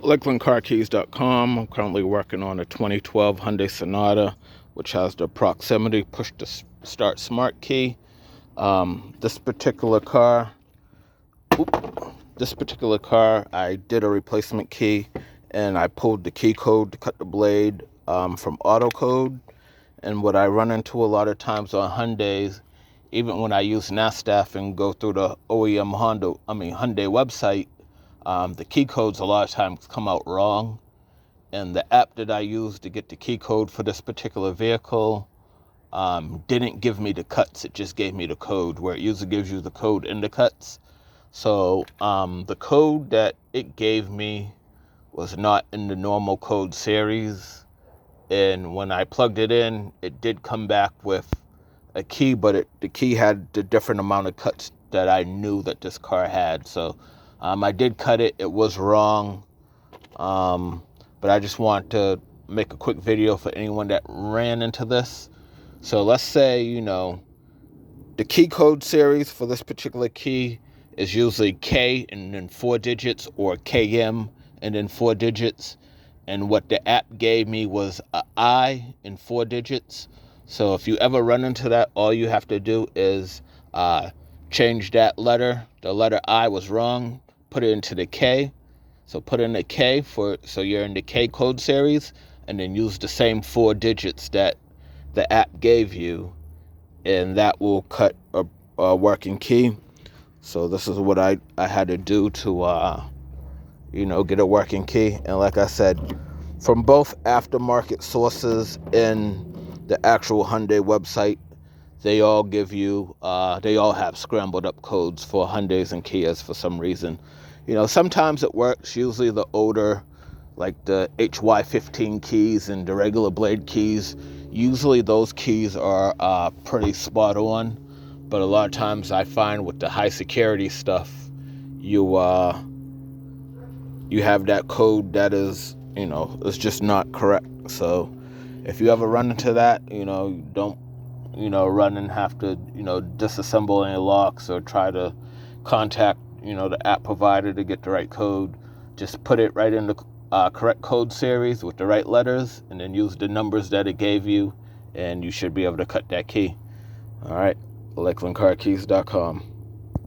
LakelandCarKeys.com. I'm currently working on a 2012 Hyundai Sonata, which has the proximity push to start smart key. This particular car, I did a replacement key, and I pulled the key code to cut the blade from Autocode. And what I run into a lot of times on Hyundais, even when I use NASTAF and go through the OEM Hyundai website, the key codes a lot of times come out wrong. And the app that I used to get the key code for this particular vehicle didn't give me the cuts. It just gave me the code, where it usually gives you the code in the cuts. So the code that it gave me was not in the normal code series. And when I plugged it in, it did come back with a key, but the key had the different amount of cuts that I knew that this car had. So I did cut it. It was wrong. But I just want to make a quick video for anyone that ran into this. So let's say, the key code series for this particular key is usually K and then 4 digits, or KM and then 4 digits. And what the app gave me was a I in 4 digits. So if you ever run into that, all you have to do is change that letter. The letter I was wrong, put it into the K. So put in the K so you're in the K code series, and then use the same 4 digits that the app gave you, and that will cut a working key. So this is what I had to do to get a working key. And like I said, from both aftermarket sources and the actual Hyundai website, they all give you, they all have scrambled up codes for Hyundais and Kias for some reason. Sometimes it works. Usually the older, like the HY15 keys and the regular blade keys, usually those keys are pretty spot on. But a lot of times I find with the high security stuff, you have that code that is, is just not correct. So if you ever run into that, don't, run and have to, disassemble any locks or try to contact, the app provider to get the right code. Just put it right in the correct code series with the right letters, and then use the numbers that it gave you, and you should be able to cut that key. All right, LakelandCarKeys.com.